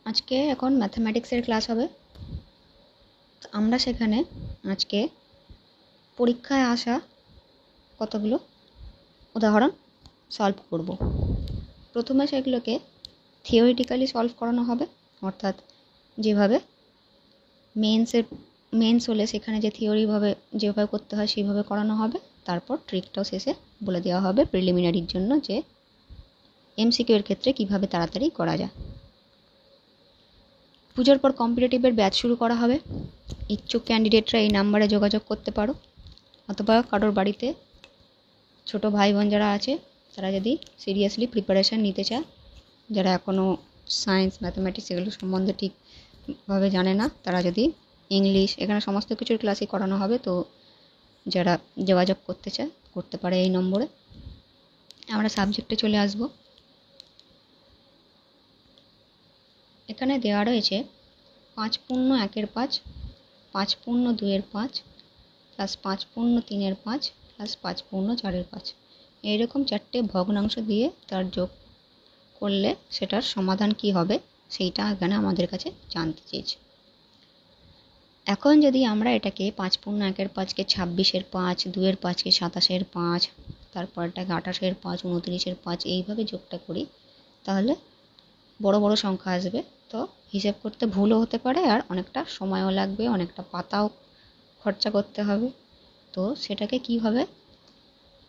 আজকে এখন ম্যাথামেটিক্সের ক্লাস হবে। আমরা সেখানে আজকে পরীক্ষায় আসা কতগুলো উদাহরণ সলভ করব। প্রথমে সেগুলোকে থিওরিটিক্যালি সলভ করানো হবে, অর্থাৎ যেভাবে মেন্স হলে সেখানে যে থিওরিভাবে যেভাবে করতে হয় সেইভাবে করানো হবে। তারপর ট্রিকটাও শেষে বলে দেওয়া হবে প্রিলিমিনারির জন্য, যে এমসিকিউ এর ক্ষেত্রে কিভাবে তাড়াতাড়ি করা যায়। পুজোর পর কম্পিটিটিভের ব্যাচ শুরু করা হবে। ইচ্ছুক ক্যান্ডিডেটরা এই নাম্বারে যোগাযোগ করতে পারো, অথবা কারোর বাড়িতে ছোট ভাই বোন যারা আছে তারা যদি সিরিয়াসলি প্রিপারেশান নিতে চায়, যারা এখনও সায়েন্স ম্যাথামেটিক্স এগুলো সম্বন্ধে ঠিকভাবে জানে না, তারা যদি ইংলিশ, এখানে সমস্ত কিছুর ক্লাসই করানো হবে, তো যারা যোগাযোগ করতে চায় করতে পারে এই নম্বরে। আমরা সাবজেক্টে চলে আসব। এখানে দেওয়া রয়েছে 5x1 5x2 plus 5x3 plus 5x4 এইরকম চারটে ভগ্নাংশ দিয়ে তার যোগ করলে সেটার সমাধান কি হবে সেইটা এখানে আমাদের কাছে জানতে চেয়েছে। এখন যদি আমরা এটাকে 5x1কে 26-5, 2-5কে 27-5, তারপরটাকে 28-5, 29-5 এইভাবে যোগটা করি, তাহলে বড় বড় সংখ্যা আসবে। তো হিসেব করতে ভুলও হতে পারে, আর অনেকটা সময়ও লাগবে, অনেকটা পাতাও খরচা করতে হবে। তো সেটাকে কীভাবে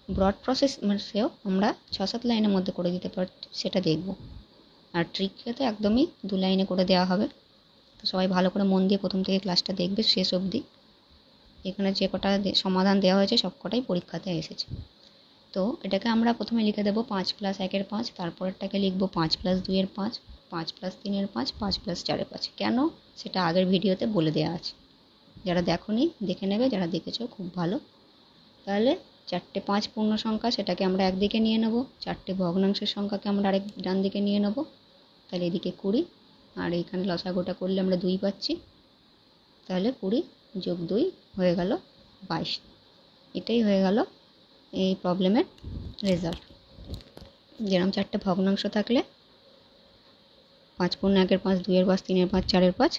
ব্রড প্রসেসেও আমরা 6-7 লাইনের মধ্যে করে দিতে পারি সেটা দেখব। আর ট্রিককে তো একদমই 2 লাইনে করে দেওয়া হবে। তো সবাই ভালো করে মন দিয়ে প্রথম থেকে ক্লাসটা দেখবে শেষ অবধি। এখানে যে কটা সমাধান দেওয়া হয়েছে সব কটাই পরীক্ষাতে এসেছে। তো এটাকে আমরা প্রথমে লিখে দেবো 5+1-5, তারপরেরটাকে লিখবো 5+2-5, 5+3-5, 5+4-5। কেন সেটা আগের ভিডিওতে বলে দেওয়া আছে, যারা দেখোনি দেখে নেবে, যারা দেখেছো খুব ভালো। তাহলে 4টে 5 পূর্ণ সংখ্যা, সেটাকে আমরা একদিকে নিয়ে নেব, 4টে ভগ্নাংশের সংখ্যাকে আমরা আরেক ডান দিকে নিয়ে নেব। তাহলে এদিকে 20, আর এইখানে লসাগুটা করলে আমরা 2 পাচ্ছি। তাহলে 20 যোগ 2 হয়ে গেল 22। এটাই হয়ে গেল এই প্রবলেমের রেজাল্ট। যেরকম 4টে ভগ্নাংশ থাকলে 5x1-5, 2-5, 3-5, 4-5,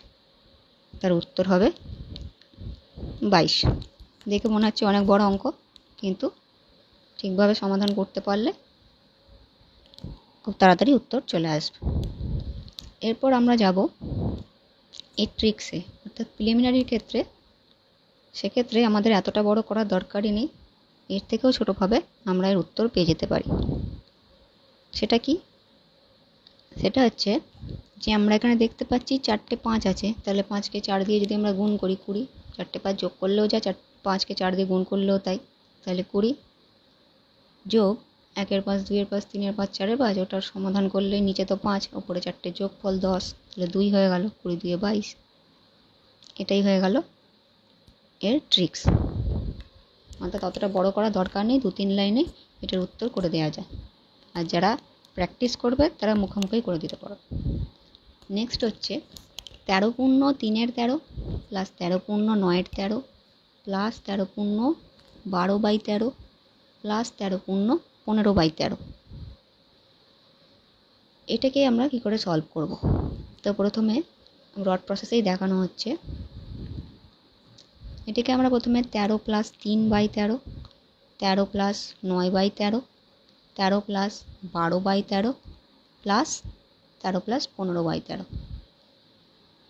তার উত্তর হবে 22। দেখে মনে হচ্ছে অনেক বড় অঙ্ক, কিন্তু ঠিকভাবে সমাধান করতে পারলে খুব তাড়াতাড়ি উত্তর চলে আসবে। এরপর আমরা যাব এই ট্রিক্সে, অর্থাৎ প্রিলিমিনারির ক্ষেত্রে। সেক্ষেত্রে আমাদের এতটা বড় করার দরকারই নেই, এর থেকেও ছোটোভাবে আমরা এর উত্তর পেয়ে যেতে পারি। সেটা কি? সেটা হচ্ছে যে আমরা এখানে দেখতে পাচ্ছি 4টে 5 আছে, তাহলে 5কে 4 দিয়ে যদি আমরা গুণ করি 20, 4টে 5 যোগ করলেও যা, 5কে 4 দিয়ে গুণ করলেও তাই, তাহলে 20 যোগ 1-5, 2-5, 3-5, 4-5, ওটার সমাধান করলে নিচে তো 5, ওপরে 4টে যোগফল 10, তাহলে 2 হয়ে গেল, 20-2-22। এটাই হয়ে গেল এর ট্রিক্স। অর্থাৎ অতটা বড় করা দরকার নেই, 2-3 লাইনে এটার উত্তর করে দেওয়া যায়। আর যারা প্র্যাকটিস করবে তারা মুখোমুখি করে দিতে পারো। নেক্সট হচ্ছে 13×3-13 প্লাস 13×9-13 প্লাস 13×12/13 প্লাস 13×15/13। এটাকে আমরা কি করে সলভ করব? তো প্রথমে ব্রড প্রসেসেই দেখানো হচ্ছে। এটাকে আমরা প্রথমে 13 + 3/13, 13 + 9/13, 13 + 12/13 প্লাস 13 + 15/13।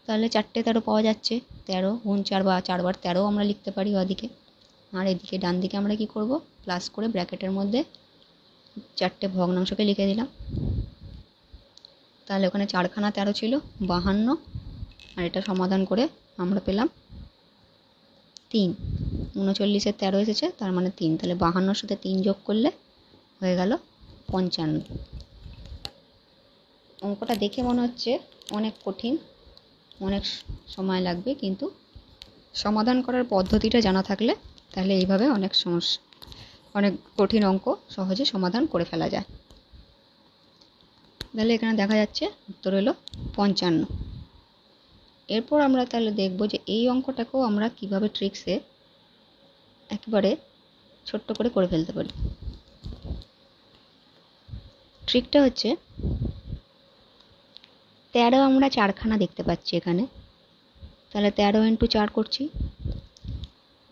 তাহলে 4টে 13 পাওয়া যাচ্ছে। 13 × 4 বা 4 বার 13 আমরা লিখতে পারি ওদিকে। আর এদিকে ডান দিকে আমরা কি করব, প্লাস করে ব্র্যাকেটের মধ্যে 4টে ভগ্নাংশকে লিখে দিলাম। তাহলে ওখানে 4খানা 13 ছিল, 52, আর এটা সমাধান করে আমরা পেলাম 3। 39-এর 13 এসেছে, তার মানে 3। তাহলে 52-র সাথে 3 যোগ করলে হয়ে গেল 55। অঙ্কটা দেখে মনে হচ্ছে অনেক কঠিন, অনেক সময় লাগবে, কিন্তু সমাধান করার পদ্ধতিটা জানা থাকলে তাহলে এইভাবে অনেক কঠিন অঙ্ক সহজে সমাধান করে ফেলা যায়। তাহলে এখানে দেখা যাচ্ছে উত্তর হলো 55। এরপর আমরা তাহলে দেখব যে এই অঙ্কটাকেও আমরা কিভাবে ট্রিক্সে একেবারে ছোট্ট করে ফেলতে পারি। ট্রিকটা হচ্ছে 13 আমরা চারখানা দেখতে পাচ্ছি এখানে, তাহলে 13 ইন্টু 4 করছি,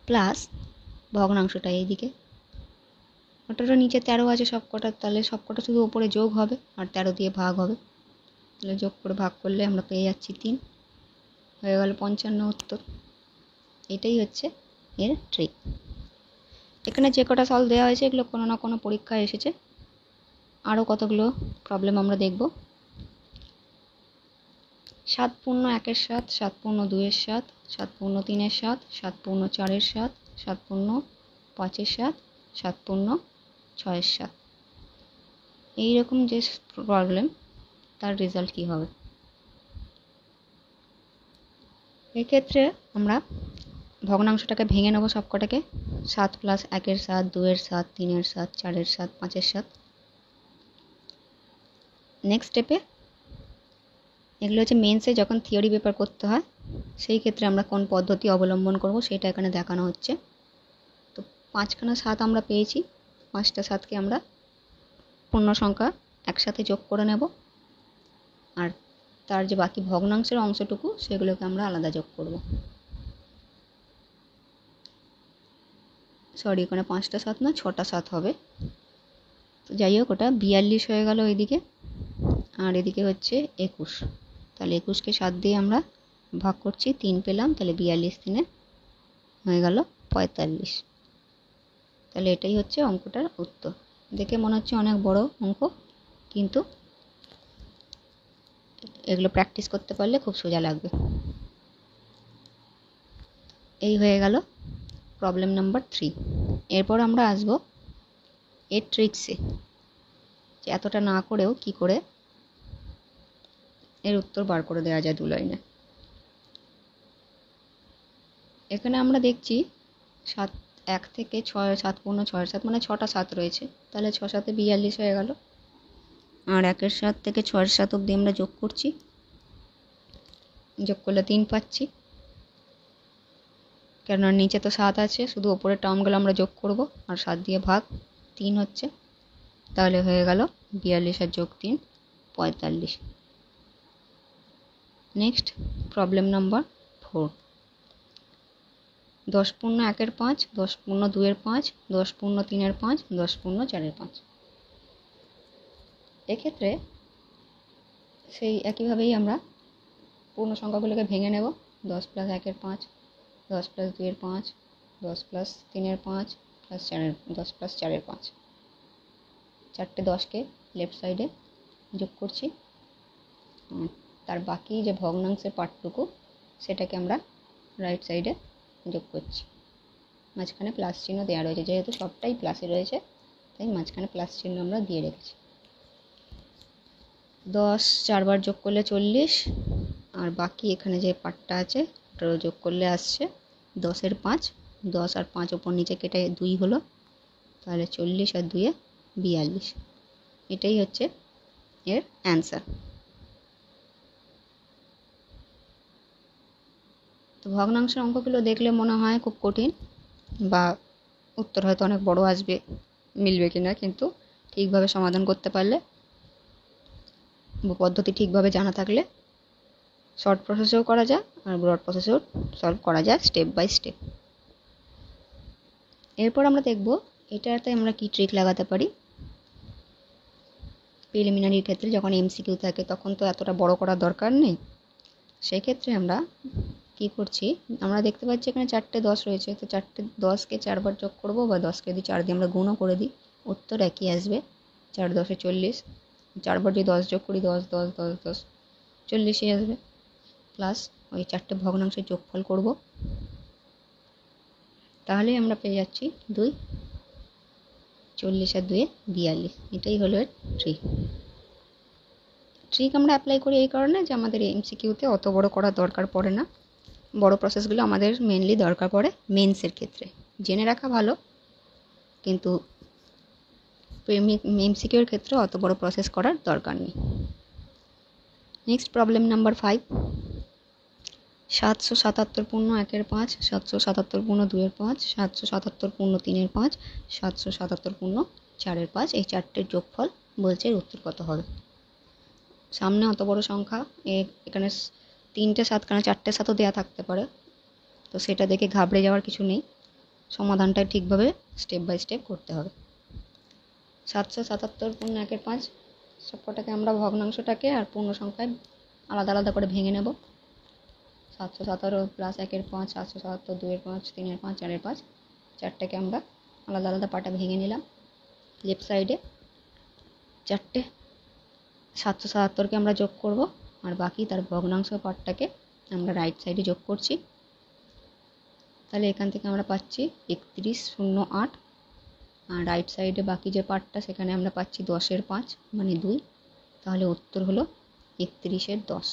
প্লাস ভগ্নাংশটা এইদিকে, ওটারও নিচে 13 আছে সবকটা, তাহলে সবকটা শুধু ওপরে যোগ হবে আর 13 দিয়ে ভাগ হবে, তাহলে যোগ করে ভাগ করলে আমরা পেয়ে যাচ্ছি 3, হয়ে গেল 55 উত্তর। এটাই হচ্ছে এর ট্রিক। এখানে যে কটা সলভ দেওয়া হয়েছে এগুলো কোনো না কোনো পরীক্ষায় এসেছে। আরও কতগুলো প্রবলেম আমরা দেখব। 7 পূর্ণ 1-এর 7, 7 পূর্ণ 2-এর 7, 7 পূর্ণ 3-এর 7, 7 পূর্ণ 4-এর 7, 7 পূর্ণ 5-এর 7, 7 পূর্ণ 6-এর 7। এইরকম যে প্রবলেম, তার রেজাল্ট কী হবে? এক্ষেত্রে আমরা ভগ্নাংশটাকে ভেঙে নেব সবকটাকে, 7 প্লাস 1-এর 7, 2-এর 7, 3-এর 7, 4-এর 7, 5-এর 7। নেক্সট স্টেপে এগুলো হচ্ছে মেন্সে যখন থিওরি পেপার করতে হয় সেই ক্ষেত্রে আমরা কোন পদ্ধতি অবলম্বন করব সেটা এখানে দেখানো হচ্ছে। তো 5খানা 7 আমরা পেয়েছি, 5টা 7কে আমরা পূর্ণ সংখ্যা একসাথে যোগ করে নেব, আর তার যে বাকি ভগ্নাংশের অংশটুকু সেগুলোকে আমরা আলাদা যোগ করব। সরি, ওখানে 5টা 7 না 6টা 7 হবে। তো যাই হোক, ওটা 42 হয়ে গেল ওইদিকে, আর এদিকে হচ্ছে 21। তাহলে 21কে 7 দিয়ে আমরা ভাগ করছি, 3 পেলাম, তাহলে 42 3-এ হয়ে গেল 45। তাহলে এটাই হচ্ছে অঙ্কটার উত্তর। দেখে মনে হচ্ছে অনেক বড় অঙ্ক, কিন্তু এগুলো প্র্যাকটিস করতে পারলে খুব সোজা লাগবে। এই হয়ে গেল প্রবলেম নাম্বার 3। এরপর আমরা আসবো এর ট্রিক্সে, যে এতটা না করেও কি করে এর উত্তর বার করে দেওয়া যায় 2 লাইনে। এখানে আমরা দেখছি 7 1 থেকে 6, 7 পূর্ণ 6-এর 7 মানে 6টা 7 রয়েছে, তাহলে 6 7-এ 42 হয়ে গেল। আর 1-এর 7 থেকে 6-এর 7 অবধি আমরা যোগ করছি, যোগ করলে 3 পাচ্ছি, কেননা নিচে তো 7 আছে, শুধু ওপরের টার্মগুলো আমরা যোগ করব, আর 7 দিয়ে ভাগ 3 হচ্ছে, তাহলে হয়ে গেল 42 আর যোগ 3 45। Next problem number 4। 10 পূর্ণ 1-এর 5, 10 পূর্ণ 2-এর 5, 10 পূর্ণ 3-এর 5, 10 পূর্ণ 4-এর 5। এক্ষেত্রে সেই একইভাবেই আমরা পূর্ণ সংখ্যাগুলোকে ভেঙে নেব। 10 প্লাস 1-এর 5, 10 প্লাস 2-এর 5, 10 প্লাস 3-এর 5, প্লাস 10 প্লাস 4-এর 5। 4টে 10কে লেফট সাইডে যোগ করছি, তার বাকি যে ভগ্নাংশের পার্টটুকু সেটাকে আমরা রাইট সাইডে যোগ করছি। মাঝখানে প্লাস চিহ্ন দেওয়া রয়েছে, যেহেতু সবটাই প্লাসে রয়েছে তাই মাঝখানে প্লাস চিহ্ন আমরা দিয়ে রেখেছি। 10 4 বার যোগ করলে 40, আর বাকি এখানে যে পার্টটা আছে ওটারও যোগ করলে আসছে 10-এর 5, 10 আর 5 ওপর নিচে কেটে 2 হলো, তাহলে 40 আর 2-এ 42। এটাই হচ্ছে এর অ্যান্সার। তো ভগ্নাংশের অঙ্কগুলো দেখলে মনে হয় খুব কঠিন, বা উত্তর হয়তো অনেক বড় আসবে, মিলবে কিনা, কিন্তু ঠিকভাবে সমাধান করতে পারলে, পদ্ধতি ঠিকভাবে জানা থাকলে শর্ট প্রসেসেও করা যায় আর ব্রড প্রসেসেও সলভ করা যায় স্টেপ বাই স্টেপ। এরপর আমরা দেখব এটাতে আমরা কি ট্রিক লাগাতে পারি। প্রিলিমিনারির ক্ষেত্রে যখন এমসিকিউ থাকে তখন তো এতটা বড় করার দরকার নেই, সেই ক্ষেত্রে আমরা কি করছি, আমরা দেখতে পাচ্ছি এখানে 4টে 10 রয়েছে, তো 4টে 10কে 4 বার যোগ করব, বা 10কে যদি 4 দিয়ে আমরা গুণও করে দিই উত্তর একই আসবে, 4 10-এ 40। 4 বার যদি 10 যোগ করি 10 10 10 10 40ই আসবে, প্লাস ওই 4টে ভগ্নাংশের যোগফল করব, তাহলে আমরা পেয়ে যাচ্ছি 2। 40 আর 2-এ 42। এটাই হলো এর ট্রিক আমরা অ্যাপ্লাই করি এই কারণে যে আমাদের এমসিকিউতে অত বড় করার দরকার পড়ে না, বড় প্রসেসগুলো আমাদের মেনলি দরকার পড়ে মেন্সের ক্ষেত্রে। জেনে রাখা ভালো, কিন্তু এমসিকিউর ক্ষেত্রে অত বড় প্রসেস করার দরকার নেই। Next problem number 5। 777 পূর্ণ 1-এর 5, 777 পূর্ণ 2-এর 5, 777 পূর্ণ 3-এর 5, 777 পূর্ণ 4-এর 5, এই 4টের যোগফল বলছে এর উত্তর কত হবে। সামনে অত বড় সংখ্যা, এখানে 3টে 7 কেন 4টে 7ও দেওয়া থাকতে পারে, তো সেটা দেখে ঘাবড়ে যাওয়ার কিছু নেই। সমাধানটা ঠিকভাবে স্টেপ বাই স্টেপ করতে হবে। 777 পূর্ণ 1/5 সবকটাকে আমরা ভগ্নাংশটাকে আর পূর্ণ সংখ্যায় আলাদা আলাদা করে ভেঙে নেব। 717 প্লাস 1/5, 777, 2/5, 3/5, 4/5, চারটাকে আমরা আলাদা আলাদা পার্টে ভেঙে নিলাম। লেফট সাইডে 4টে 777কে আমরা যোগ করব, আর বাকি তার ভগ্নাংশ পার্টটাকে আমরা রাইট সাইডে যোগ করছি। তাহলে এখান থেকে আমরা পাচ্ছি 3108, আর রাইট সাইডে বাকি যে পার্টটা সেখানে আমরা পাচ্ছি 10/5 মানে 2। তাহলে উত্তর হলো 31/10।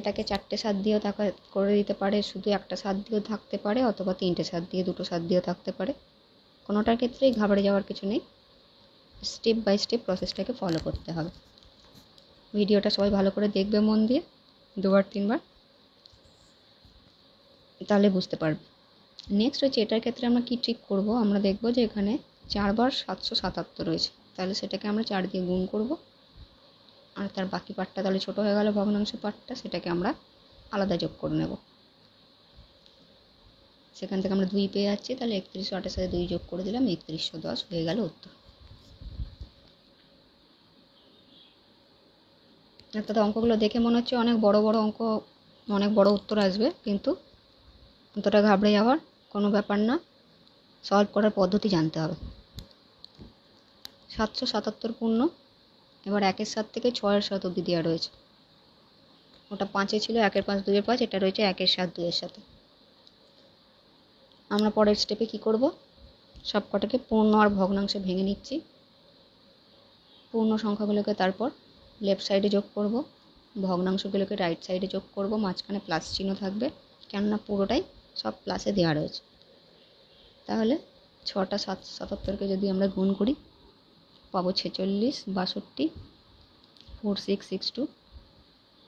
এটাকে 4টে 7 দিয়েও করে দিতে পারে, শুধু একটা 7 দিয়েও থাকতে পারে, অথবা 3টে 7 দিয়ে, 2টো 7 দিয়েও থাকতে পারে। কোনোটার ক্ষেত্রেই ঘাবড়ে যাওয়ার কিছু নেই, স্টেপ বাই স্টেপ প্রসেসটাকে ফলো করতে হবে। ভিডিওটা সবাই ভালো করে দেখবে, মন দিয়ে 2বার 3বার, তাহলে বুঝতে পারবে। নেক্সট হচ্ছে এটার ক্ষেত্রে আমরা কি ট্রিক করব, আমরা দেখব যে এখানে 4বার 777 রয়েছে, তাহলে সেটাকে আমরা 4 দিয়ে গুণ করব, আর তার বাকি পার্টটা তাহলে ছোট হয়ে গেল, ভগ্নাংশ পার্টটা, সেটাকে আমরা আলাদা যোগ করে নেব। সেখান থেকে আমরা 2 পেয়ে যাচ্ছি, তাহলে 3108-এর সাথে 2 যোগ করে দিলাম, 3110 হয়ে গেল উত্তর। অর্থাৎ অঙ্কগুলো দেখে মনে হচ্ছে অনেক বড় বড় অঙ্ক, অনেক বড় উত্তর আসবে, কিন্তু অতটা ঘাবড়ে যাওয়ার কোনো ব্যাপার না, সলভ করার পদ্ধতি জানতে হবে। 777 পূর্ণ, এবার 1-এর 7 থেকে 6-এর 7 অবধি দেওয়া রয়েছে। ওটা 5-এ ছিল, 1/5, 2/5, এটা রয়েছে 1-এর 7, 2-এর সাথে। আমরা পরের স্টেপে কি করব, সবকটাকে পূর্ণ আর ভগ্নাংশে ভেঙে নিচ্ছি। পূর্ণ সংখ্যাগুলোকে তারপর লেফট সাইডে যোগ করব, ভগ্নাংশগুলোকে রাইট সাইডে যোগ করব, মাঝখানে প্লাস চিহ্ন থাকবে, কেননা পুরোটাই সব প্লাসে দেওয়া রয়েছে। তাহলে 6টা 777কে যদি আমরা গুণ করি পাবো 46, 62, 4662,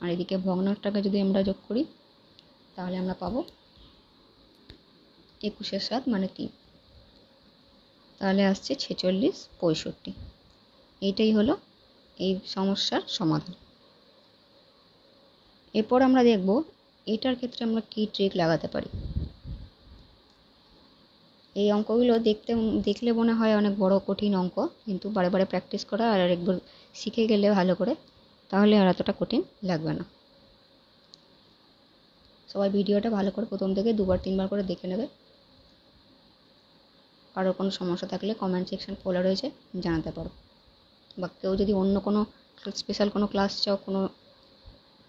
আর এদিকে ভগ্নাংশটাকে যদি আমরা যোগ করি তাহলে আমরা পাবো 21-এর 7 মানে 3, তাহলে আসছে 46, 65। এইটাই হলো এই সমস্যার সমাধান। এরপর আমরা দেখব এটার ক্ষেত্রে আমরা কি ট্রিক লাগাতে পারি। এই অঙ্কগুলো দেখলে মনে হয় অনেক বড় কঠিন অঙ্ক, কিন্তু বারে বারে প্র্যাকটিস করা আর একবার শিখে গেলে ভালো করে, তাহলে আর এতটা কঠিন লাগবে না। সবাই ভিডিওটা ভালো করে প্রথম থেকে 2বার 3বার করে দেখে নেবে। কারোর কোনো সমস্যা থাকলে কমেন্ট সেকশন খোলা রয়েছে, জানাতে পারো। বা কেউ যদি অন্য কোনো স্পেশাল কোনো ক্লাস চাও, কোনো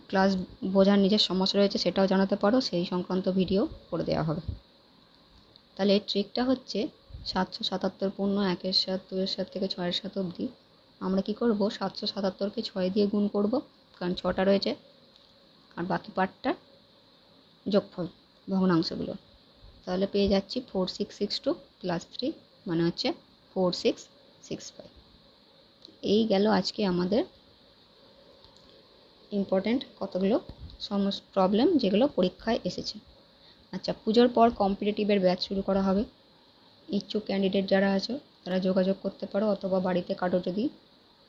ক্লাস বোঝার নিজের সমস্যা রয়েছে, সেটাও জানাতে পারো, সেই সংক্রান্ত ভিডিও করে দেওয়া হবে। তাহলে এর ট্রিকটা হচ্ছে 777 পূর্ণ 1-এর 7, 2-এর 7 থেকে 6-এর 7 অবধি আমরা কি করব, 777কে 6 দিয়ে গুণ করব, কারণ 6টা রয়েছে, আর বাকি পার্টটা যোগফল ভগ্নাংশগুলো। তাহলে পেয়ে যাচ্ছি 4662 প্লাস 3 মানে হচ্ছে 4665। এই গেল আজকে আমাদের ইম্পর্ট্যান্ট কতগুলো প্রবলেম যেগুলো পরীক্ষায় এসেছে। আচ্ছা, পুজোর পর কম্পিটিটিভের ব্যাচ শুরু করা হবে। ইচ্ছুক ক্যান্ডিডেট যারা আছো তারা যোগাযোগ করতে পারো, অথবা বাড়িতে কারো যদি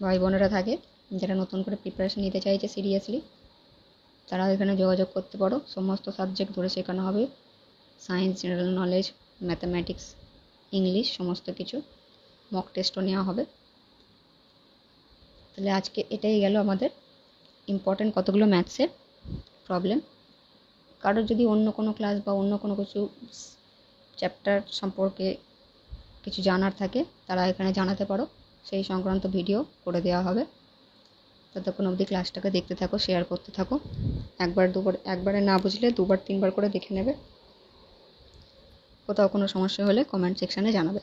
ভাই বোনেরা থাকে যারা নতুন করে প্রিপারেশন নিতে চাইছে সিরিয়াসলি, তারা এখানে যোগাযোগ করতে পারো। সমস্ত সাবজেক্ট ধরে শেখানো হবে, science, general knowledge, mathematics, English, সমস্ত কিছু। মক টেস্টও নেওয়া হবে। তাহলে আজকে এটাই গেল আমাদের ইম্পর্ট্যান্ট কতগুলো ম্যাথসের প্রবলেম। কারোর যদি অন্য কোনো ক্লাস বা অন্য কোনো কিছু চ্যাপ্টার সম্পর্কে কিছু জানার থাকে তারা এখানে জানাতে পারো, সেই সংক্রান্ত ভিডিও করে দেওয়া হবে। ততক্ষণ অবধি ক্লাসটাকে দেখতে থাকো, শেয়ার করতে থাকো। একবারে না বুঝলে 2বার 3বার করে দেখে নেবে। কোথাও কোনো সমস্যা হলে কমেন্ট সেকশানে জানাবে।